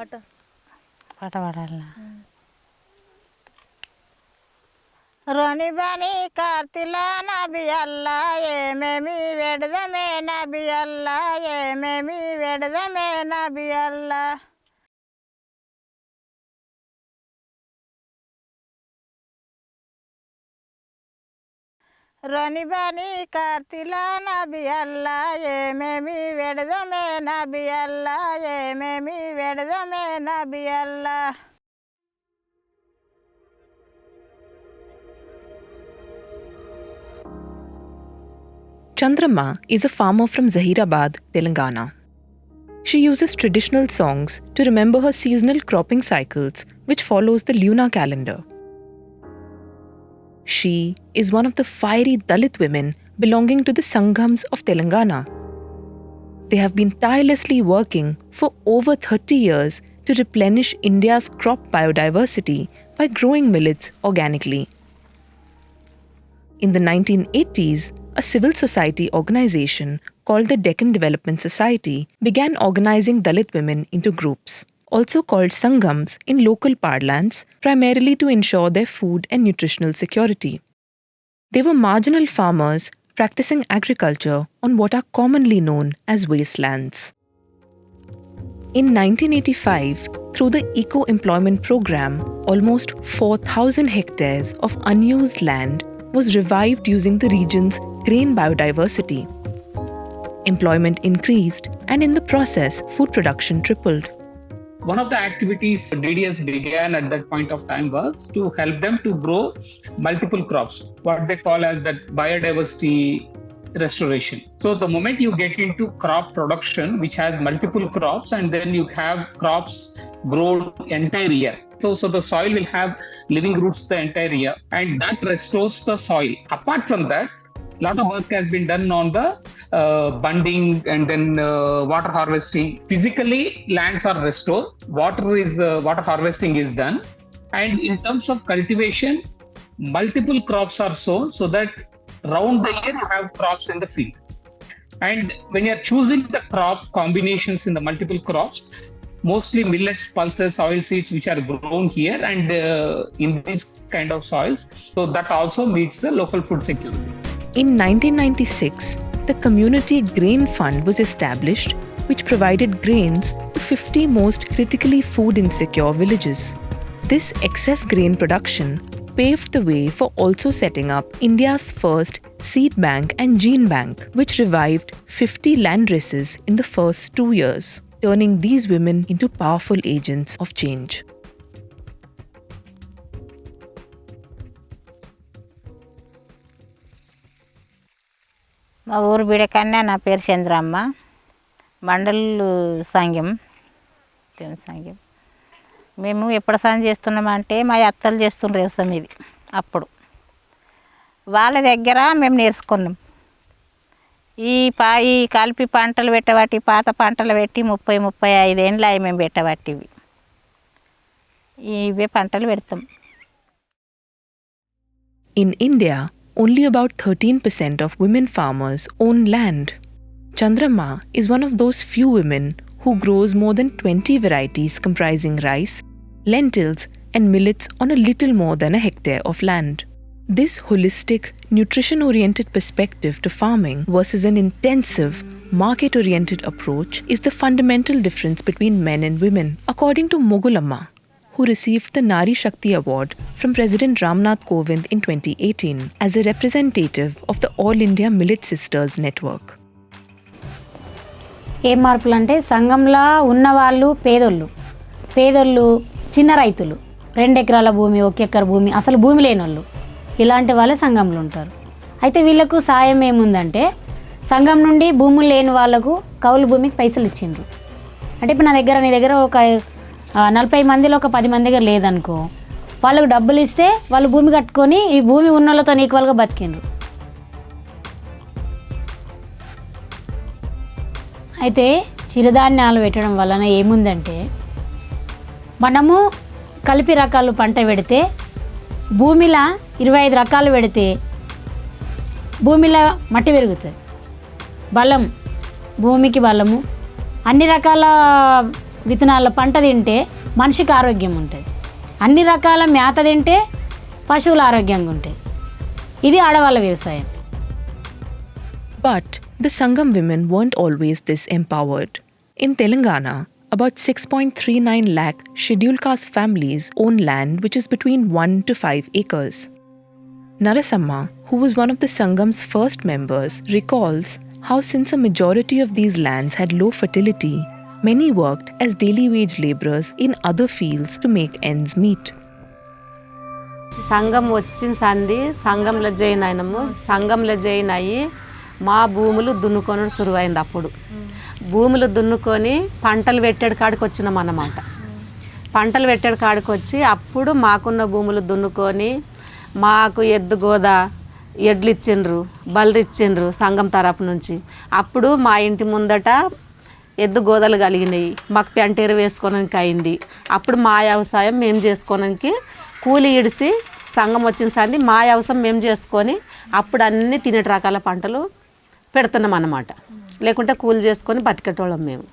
పాట పాడాలా? రోని బాని కార్తిలా నబి అల్లా ఏమేమి వెడదమే నబి అల్లా ఏమేమి వెడదమే నబి అల్లా. రోని బాని కార్తిలా నబి అల్లా ఏమేమి వెడదమే నబి అల్లా ఏమేమి వెడదమే నబి అల్లా. Chandrama is a farmer from Zaheerabad, Telangana. She uses traditional songs to remember her seasonal cropping cycles, which follows the lunar calendar. She is one of the fiery Dalit women belonging to the Sanghams of Telangana. They have been tirelessly working for over 30 years to replenish India's crop biodiversity by growing millets organically. In the 1980s, a civil society organization called the Deccan Development Society began organizing Dalit women into groups, also called Sanghams in local parlance, primarily to ensure their food and nutritional security. They were marginal farmers practicing agriculture on what are commonly known as wastelands. In 1985, through the Eco-Employment Program, almost 4,000 hectares of unused land was revived using the region's grain biodiversity. Employment increased, and in the process, food production tripled. One of the activities DDS began at that point of time was to help them to grow multiple crops, what they call as that biodiversity restoration. So the moment you get into crop production, which has multiple crops, and then you have crops grown entire year. So the soil will have living roots the entire year, and that restores the soil. Apart from that, a lot of work has been done on the bunding and then water harvesting. Physically, lands are restored. Water harvesting is done. And in terms of cultivation, multiple crops are sown so that round the year you have crops in the field. And when you are choosing the crop combinations in the multiple crops, mostly millets, pulses, oilseeds, which are grown here and in these kind of soils. So that also meets the local food security. In 1996, the Community Grain Fund was established, which provided grains to 50 most critically food insecure villages. This excess grain production paved the way for also setting up India's first seed bank and gene bank, which revived 50 land races in the first 2 years, turning these women into powerful agents of change. మా ఊరు బిడకన్నా నా పేరు చంద్రమ్మ, మండల్ సంఘం. మేము ఎప్పుడు సాయం చేస్తున్నామంటే మా అత్తలు చేస్తుండ్రు వ్యవసాయం ఇది. అప్పుడు వాళ్ళ దగ్గర మేము నేర్చుకున్నాం. ఈ కలిపి పంటలు పెట్టబట్టి పాత పంటలు పెట్టి 30-35 ఏళ్ళు అవి మేము పెట్టబట్టివి ఇవే పంటలు పెడతాం. In India, only about 13% of women farmers own land. Chandrama is one of those few women who grows more than 20 varieties comprising rice, lentils, and millets on a little more than a hectare of land. This holistic, nutrition-oriented perspective to farming versus an intensive, market-oriented approach is the fundamental difference between men and women, according to Mogulamma, who received the Nari Shakti Award from President Ramnath Kovind in 2018 as a representative of the All India Millet Sisters Network. ఏ మార్పులు అంటే సంఘంలో ఉన్నవాళ్ళు పేదోళ్ళు చిన్న రైతులు 2 ఎకరాల భూమి 1 ఎకర భూమి అసలు భూమి లేనోళ్ళు ఇలాంటి వాళ్ళే సంఘంలో ఉంటారు. అయితే వీళ్ళకు సాయం ఏముందంటే సంఘం నుండి భూములు లేని వాళ్ళకు కౌలు భూమికి పైసలు ఇచ్చిండ్రు. అంటే ఇప్పుడు నీ దగ్గర ఒక 40 మందిలో ఒక 10 మంది దగ్గర లేదనుకో, వాళ్ళకు డబ్బులు ఇస్తే వాళ్ళు భూమి కట్టుకొని ఈ భూమి ఉన్న వాళ్ళతో ఈక్వల్గా బతికిండ్రు. అయితే చిరుధాన్యాలు పెట్టడం వలన ఏముందంటే మనము కలిపి రకాలు పంట పెడితే భూమిలో 25 రకాలు పెడితే భూమిలో మట్టి పెరుగుతుంది, బలం భూమికి బలము, అన్ని రకాల విత్తనాల పంట తింటే మనిషికి ఆరోగ్యం ఉంటుంది. అన్ని రకాల మేత తింటే పశువులు ఆరోగ్యంగా ఉంటాయి. ఇది ఆడవాళ్ళ వ్యవసాయం. But the Sangham women weren't always this empowered. In Telangana, about 6.39 lakh scheduled caste families own land which is between 1 to 5 acres. Narasamma, who was one of the Sangham's first members, recalls how since a majority of these lands had low fertility, many worked as daily wage labourers in other fields to make ends meet. సంఘం వచ్చిన సంది సంఘంలో join అయినాము. సంఘంలో join అయ్యి మా భూములు దున్నుకొని సురువైంది. అప్పుడు భూములు దున్నుకొని పంటలు పెట్టేడు కాడికి వచ్చినాం అన్నమాట. పంటలు పెట్టేడు కాడికి వచ్చి అప్పుడు మాకున్న భూములు దున్నుకొని మాకు ఎద్దు గోద ఎడ్లు ఇచ్చిండ్రు, బళ్ళు ఇచ్చిండ్రు సంఘం తరపు నుంచి. అప్పుడు మా ఇంటి ముందట ఎద్దు గోదలు కలిగినాయి. మాకు పెంటేరు వేసుకోవడానికి అయింది. అప్పుడు మా వ్యవసాయం మేము చేసుకోవడానికి కూలి ఇడిసి సంఘం వచ్చిన సంది మా వ్యవసాయం మేము చేసుకొని అప్పుడు అన్ని తినేటి రకాల పంటలు పెడుతున్నాం అన్నమాట. లేకుంటే కూలి చేసుకొని బతికేటోళ్ళం మేము.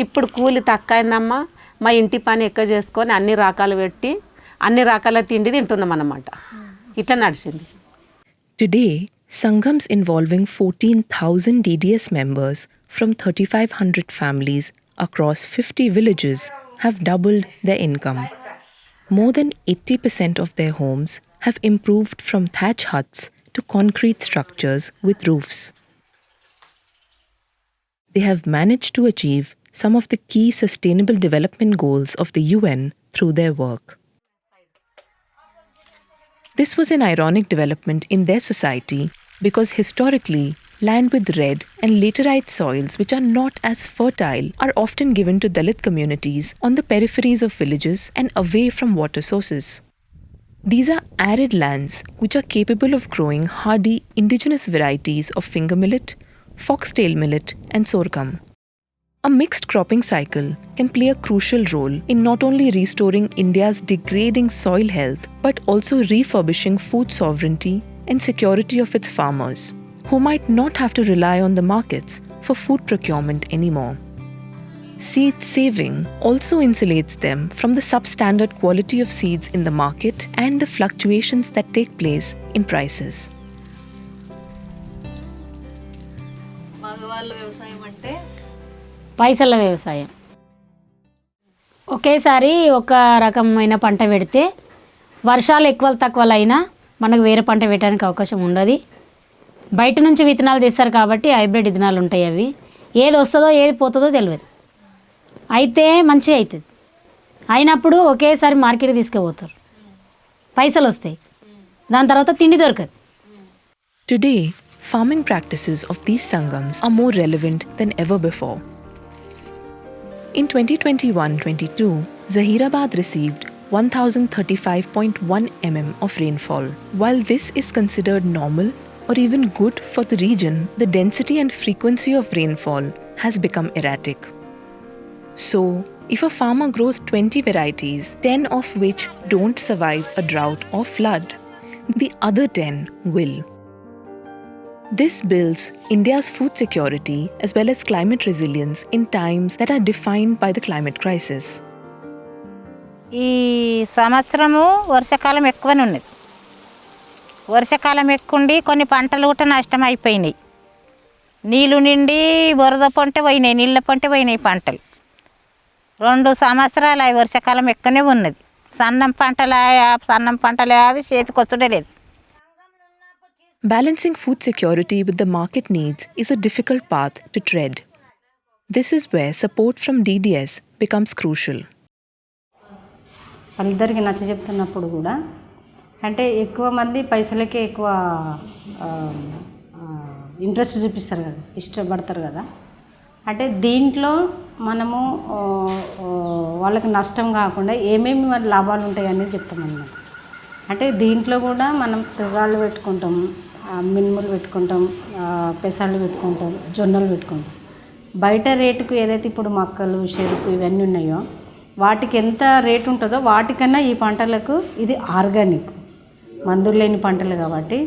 ఇప్పుడు కూలి తక్కువ అయిందమ్మా, మా ఇంటి పని ఎక్కువ చేసుకొని అన్ని రకాలు పెట్టి అన్ని రకాల తిండి తింటున్నాం అన్నమాట. ఇట్లా నడిచింది. Today, Sanghams involving 14,000 DDS members from 3,500 families across 50 villages have doubled their income. More than 80% of their homes have improved from thatch huts to concrete structures with roofs. They have managed to achieve some of the key sustainable development goals of the UN through their work. This was an ironic development in their society because historically, land with red and laterite soils which are not as fertile are often given to Dalit communities on the peripheries of villages and away from water sources. These are arid lands which are capable of growing hardy indigenous varieties of finger millet, foxtail millet and sorghum. A mixed cropping cycle can play a crucial role in not only restoring India's degrading soil health but also refurbishing food sovereignty and security of its farmers, who might not have to rely on the markets for food procurement anymore. Seed saving also insulates them from the substandard quality of seeds in the market and the fluctuations that take place in prices. పైసల వ్యవసాయం. ఒకేసారి ఒక రకమైన పంట పెడితే వర్షాలు ఎక్కువ తక్కువలు అయినా మనకు వేరే పంట పెట్టడానికి అవకాశం ఉండదు. బయట నుంచి విత్తనాలు తెస్తారు కాబట్టి హైబ్రిడ్ విత్తనాలు ఉంటాయి. అవి ఏది వస్తుందో ఏది పోతుందో తెలియదు. అయితే మంచిగా అవుతుంది. అయినప్పుడు ఒకేసారి మార్కెట్కి తీసుకుపోతారు, పైసలు వస్తాయి, దాని తర్వాత తిండి దొరకదు. Today, farming practices of these Sanghams are more relevant than ever before. In 2021-22, Zaheerabad received 1035.1 mm of rainfall. While this is considered normal or even good for the region, the density and frequency of rainfall has become erratic. So, if a farmer grows 20 varieties, 10 of which don't survive a drought or flood, the other 10 will. This builds India's food security as well as climate resilience in times that are defined by the climate crisis. ఈ సంవత్సరము వర్షాకాలం ఎక్కువనే ఉన్నది. వర్షాకాలం ఎక్కువండి కొన్ని పంటలు కూడా నష్టం అయిపోయినాయి. నీళ్ళు నిండి వరద పంట పోయినాయి, నీళ్ళ పంట పోయినాయి పంటలు. 2 సంవత్సరాలు అవి వర్షాకాలం ఎక్కువనే ఉన్నది. సన్నం పంటలు అవి చేతికొచ్చడే లేదు. Balancing food security with the market needs is a difficult path to tread. This is where support from DDS becomes crucial. వాళ్ళిద్దరికి నచ్చ చెప్తున్నప్పుడు కూడా అంటే ఎక్కువ మంది పైసలకే ఎక్కువ ఇంట్రెస్ట్ చూపిస్తారు కదా, ఇష్టపడతారు కదా. అంటే దీంట్లో మనము వాళ్ళకి నష్టం కాకుండా ఏమేమి మన లాభాలు ఉంటాయి అనేది చెప్తామన్నమాట. అంటే దీంట్లో కూడా మనం తెగాళ్ళు పెట్టుకుంటాం, మినుములు పెట్టుకుంటాం, పెసళ్ళు పెట్టుకుంటాం, జొన్నలు పెట్టుకుంటాం. బయట రేటుకు ఏదైతే ఇప్పుడు మొక్కలు, చెరుకు ఇవన్నీ ఉన్నాయో వాటికి ఎంత రేటు ఉంటుందో వాటికన్నా ఈ పంటలకు ఇది ఆర్గానిక్, మందులు లేని పంటలు కాబట్టి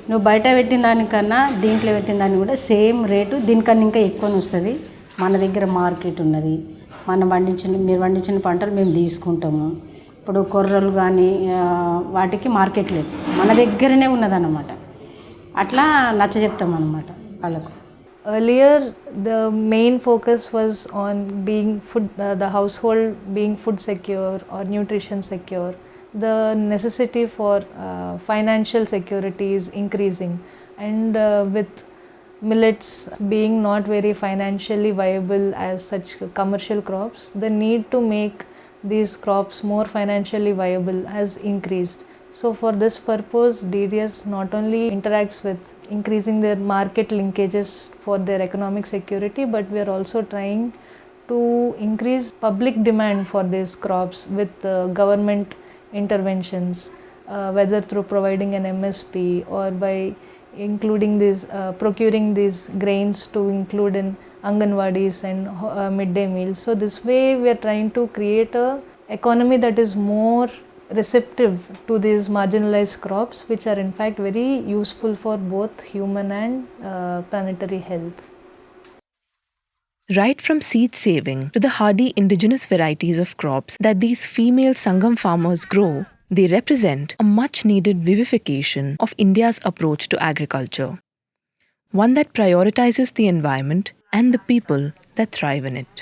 నువ్వు బయట పెట్టిన దానికన్నా దీంట్లో పెట్టిన దాన్ని కూడా సేమ్ రేటు దీనికన్నా ఇంకా ఎక్కువనే వస్తుంది. మన దగ్గర మార్కెట్ ఉన్నది, మీరు పండించిన పంటలు మేము తీసుకుంటాము. ఇప్పుడు కొర్రలు కానీ వాటికి మార్కెట్ లేదు, మన దగ్గరనే ఉన్నదన్నమాట. అట్లా నచ్చ చెప్తాం అన్నమాట వాళ్ళకు. Earlier, the main focus was on being food, the household being food secure or nutrition secure. The necessity for financial security is increasing, and with millets being not very financially viable as such commercial crops, the need to make these crops more financially viable has increased. So for this purpose, DDS not only interacts with increasing their market linkages for their economic security, but we are also trying to increase public demand for these crops with government interventions, whether through providing an MSP or by including these, procuring these grains to include in Anganwadis and midday meals. So this way we are trying to create a economy that is more receptive to these marginalized crops, which are in fact very useful for both human and planetary health. Right from seed saving to the hardy indigenous varieties of crops that these female Sangham farmers grow, they represent a much needed vivification of India's approach to agriculture, one that prioritizes the environment and the people that thrive in it.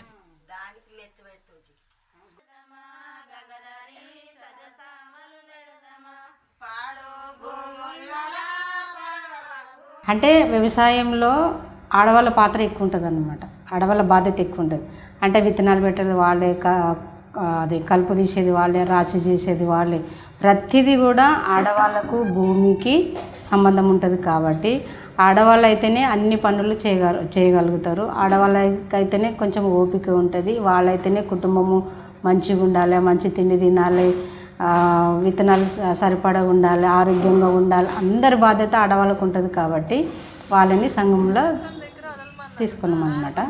అంటే వ్యవసాయంలో ఆడవాళ్ళ పాత్ర ఎక్కువ ఉంటుంది అన్నమాట, ఆడవాళ్ళ బాధ్యత ఎక్కువ ఉంటుంది. అంటే విత్తనాలు పెట్టేది వాళ్ళే, అది కలుపు తీసేది వాళ్ళే, రాశి చేసేది వాళ్ళే. ప్రతిదీ కూడా ఆడవాళ్ళకు భూమికి సంబంధం ఉంటుంది కాబట్టి ఆడవాళ్ళు అయితేనే అన్ని పనులు చేయగలుగుతారు. ఆడవాళ్ళకైతేనే కొంచెం ఓపిక ఉంటుంది, వాళ్ళైతేనే కుటుంబము మంచిగా ఉండాలి, మంచి తిండి తినాలి, విత్తనాలు సరిపడా ఉండాలి, ఆరోగ్యంగా ఉండాలి. అందరి బాధ్యత ఆడవాళ్ళకు ఉంటుంది కాబట్టి వాళ్ళని సంఘంలో తీసుకున్నాం అన్నమాట.